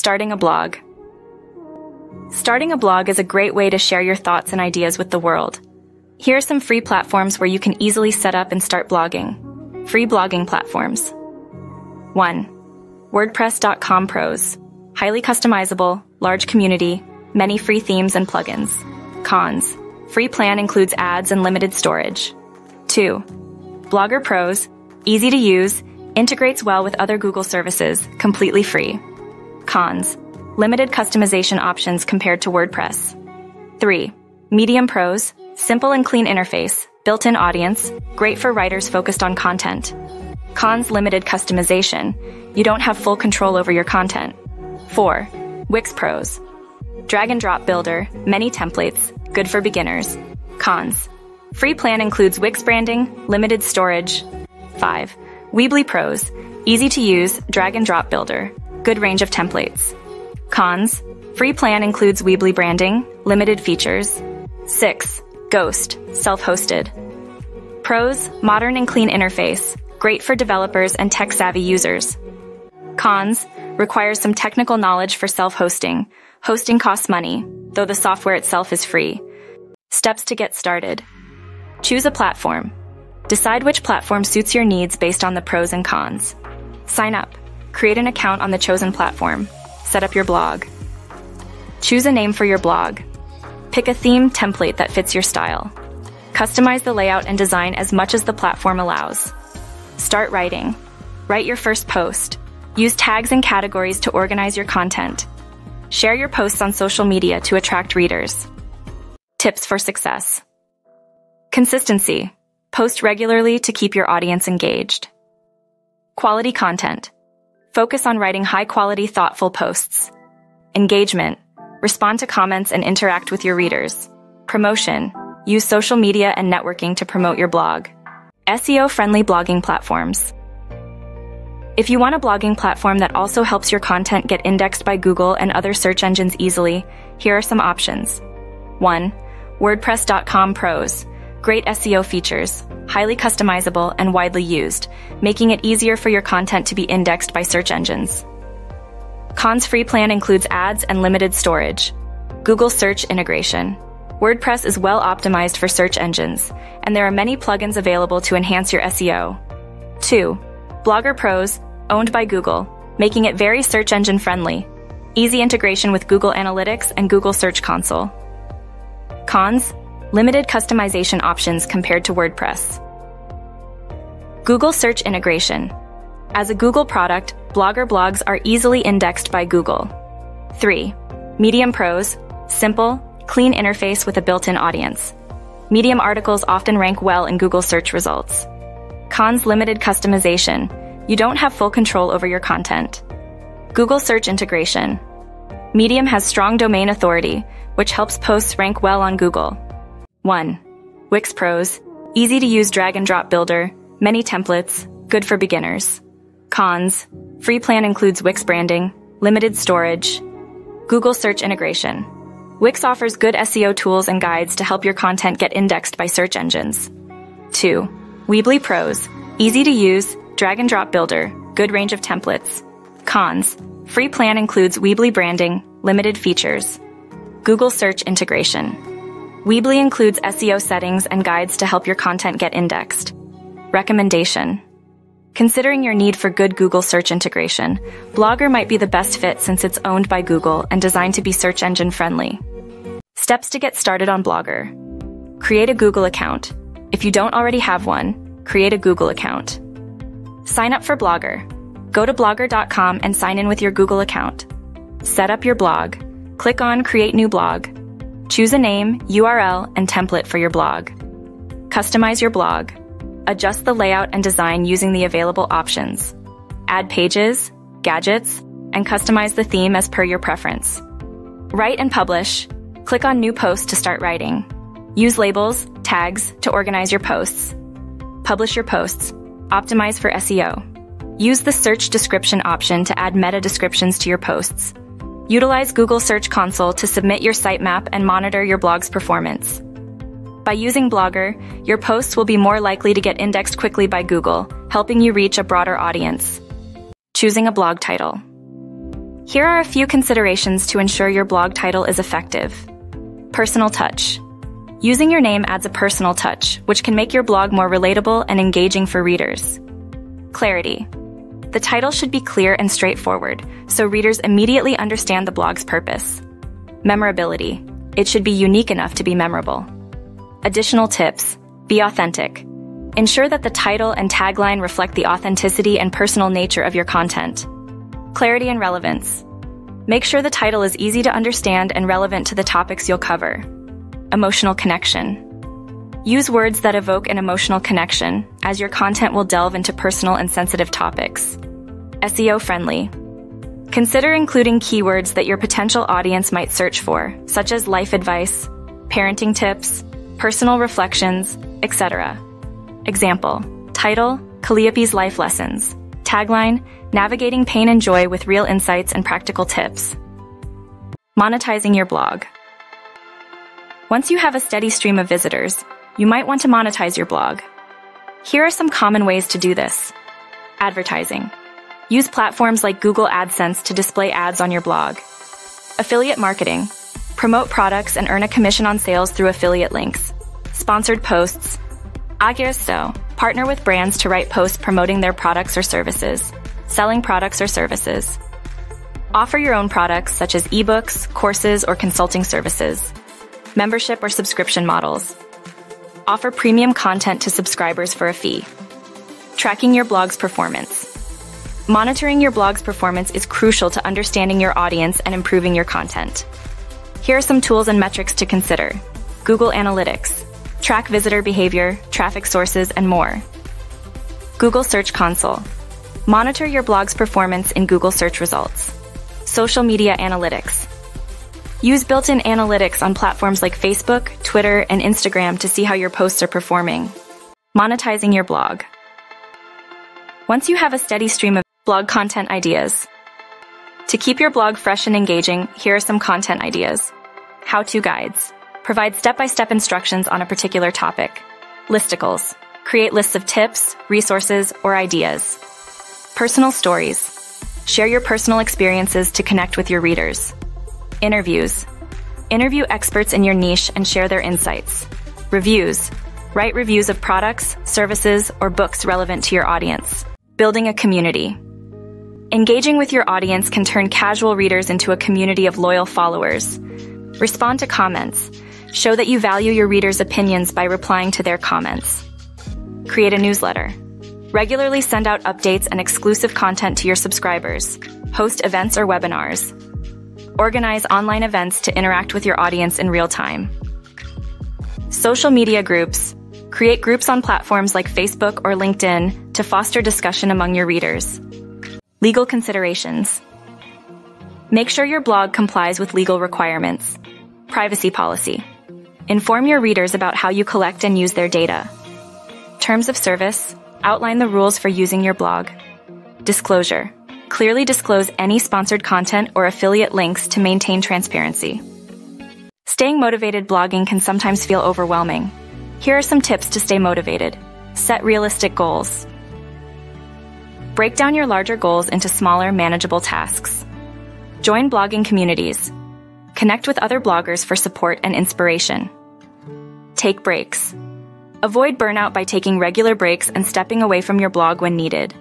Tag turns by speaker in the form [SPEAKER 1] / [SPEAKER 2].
[SPEAKER 1] Starting a blog. Starting a blog is a great way to share your thoughts and ideas with the world. Here are some free platforms where you can easily set up and start blogging. Free blogging platforms. 1. WordPress.com Pros. Highly customizable, large community, many free themes and plugins. Cons. Free plan includes ads and limited storage. 2. Blogger Pros. Easy to use, integrates well with other Google services, completely free. Cons. Limited customization options compared to WordPress. 3. Medium Pros. Simple and clean interface, built-in audience, great for writers focused on content. Cons. Limited customization. You don't have full control over your content. 4. Wix Pros. Drag and drop builder, many templates, good for beginners. Cons. Free plan includes Wix branding, limited storage. 5. Weebly Pros. Easy to use, drag and drop builder, good range of templates. Cons. Free plan includes Weebly branding, limited features. 6. Ghost, self-hosted. Pros. Modern and clean interface, great for developers and tech-savvy users. Cons. Requires some technical knowledge for self-hosting. Hosting costs money, though the software itself is free. Steps to get started. Choose a platform. Decide which platform suits your needs based on the pros and cons. Sign up. Create an account on the chosen platform. Set up your blog. Choose a name for your blog. Pick a theme template that fits your style. Customize the layout and design as much as the platform allows. Start writing. Write your first post. Use tags and categories to organize your content. Share your posts on social media to attract readers. Tips for success. Consistency. Post regularly to keep your audience engaged. Quality content. Focus on writing high-quality, thoughtful posts. Engagement. Respond to comments and interact with your readers. Promotion. Use social media and networking to promote your blog. SEO-friendly blogging platforms. If you want a blogging platform that also helps your content get indexed by Google and other search engines easily, here are some options. 1. WordPress.com Pros. Great SEO features, highly customizable and widely used, making it easier for your content to be indexed by search engines. Cons. Free plan includes ads and limited storage. Google search integration. WordPress is well optimized for search engines, and there are many plugins available to enhance your SEO. 2. Blogger Pros, owned by Google, making it very search engine friendly. Easy integration with Google Analytics and Google Search Console. Cons. Limited customization options compared to WordPress. Google search integration. As a Google product, Blogger blogs are easily indexed by Google. 3. Medium Pros. Simple, clean interface with a built-in audience. Medium articles often rank well in Google search results. Cons. Limited customization. You don't have full control over your content. Google search integration. Medium has strong domain authority, which helps posts rank well on Google. 1. Wix Pros. Easy to use drag and drop builder, many templates, good for beginners. Cons. Free plan includes Wix branding, limited storage. Google search integration. Wix offers good SEO tools and guides to help your content get indexed by search engines. 2. Weebly Pros. Easy to use, drag and drop builder, good range of templates. Cons. Free plan includes Weebly branding, limited features. Google search integration. Weebly includes SEO settings and guides to help your content get indexed. Recommendation. Considering your need for good Google search integration, Blogger might be the best fit since it's owned by Google and designed to be search engine friendly. Steps to get started on Blogger. Create a Google account. If you don't already have one, create a Google account. Sign up for Blogger. Go to blogger.com and sign in with your Google account. Set up your blog. Click on Create New Blog. Choose a name, URL, and template for your blog. Customize your blog. Adjust the layout and design using the available options. Add pages, gadgets, and customize the theme as per your preference. Write and publish. Click on New Post to start writing. Use labels, tags to organize your posts. Publish your posts. Optimize for SEO. Use the search description option to add meta descriptions to your posts. Utilize Google Search Console to submit your sitemap and monitor your blog's performance. By using Blogger, your posts will be more likely to get indexed quickly by Google, helping you reach a broader audience. Choosing a blog title. Here are a few considerations to ensure your blog title is effective. Personal touch. Using your name adds a personal touch, which can make your blog more relatable and engaging for readers. Clarity. The title should be clear and straightforward, so readers immediately understand the blog's purpose. Memorability. It should be unique enough to be memorable. Additional tips. Be authentic. Ensure that the title and tagline reflect the authenticity and personal nature of your content. Clarity and relevance. Make sure the title is easy to understand and relevant to the topics you'll cover. Emotional connection. Use words that evoke an emotional connection, as your content will delve into personal and sensitive topics. SEO friendly. Consider including keywords that your potential audience might search for, such as life advice, parenting tips, personal reflections, etc. Example: title, Calliope's life lessons. Tagline, navigating pain and joy with real insights and practical tips. Monetizing your blog. Once you have a steady stream of visitors, you might want to monetize your blog. Here are some common ways to do this. Advertising. Use platforms like Google AdSense to display ads on your blog. Affiliate marketing. Promote products and earn a commission on sales through affiliate links. Sponsored posts. Agresto. Partner with brands to write posts promoting their products or services. Selling products or services. Offer your own products such as ebooks, courses, or consulting services. Membership or subscription models. Offer premium content to subscribers for a fee. Tracking your blog's performance. Monitoring your blog's performance is crucial to understanding your audience and improving your content. Here are some tools and metrics to consider. Google Analytics. Track visitor behavior, traffic sources, and more. Google Search Console. Monitor your blog's performance in Google search results. Social media analytics. Use built-in analytics on platforms like Facebook, Twitter, and Instagram to see how your posts are performing. Monetizing your blog. Once you have a steady stream of blog content ideas. To keep your blog fresh and engaging, here are some content ideas. How-to guides. Provide step-by-step instructions on a particular topic. Listicles. Create lists of tips, resources, or ideas. Personal stories. Share your personal experiences to connect with your readers. Interviews. Interview experts in your niche and share their insights. Reviews. Write reviews of products, services, or books relevant to your audience. Building a community. Engaging with your audience can turn casual readers into a community of loyal followers. Respond to comments. Show that you value your readers' opinions by replying to their comments. Create a newsletter. Regularly send out updates and exclusive content to your subscribers. Host events or webinars. Organize online events to interact with your audience in real time. Social media groups. Create groups on platforms like Facebook or LinkedIn to foster discussion among your readers. Legal considerations. Make sure your blog complies with legal requirements. Privacy policy. Inform your readers about how you collect and use their data. Terms of service. Outline the rules for using your blog. Disclosure. Clearly disclose any sponsored content or affiliate links to maintain transparency. Staying motivated blogging can sometimes feel overwhelming. Here are some tips to stay motivated. Set realistic goals. Break down your larger goals into smaller, manageable tasks. Join blogging communities. Connect with other bloggers for support and inspiration. Take breaks. Avoid burnout by taking regular breaks and stepping away from your blog when needed.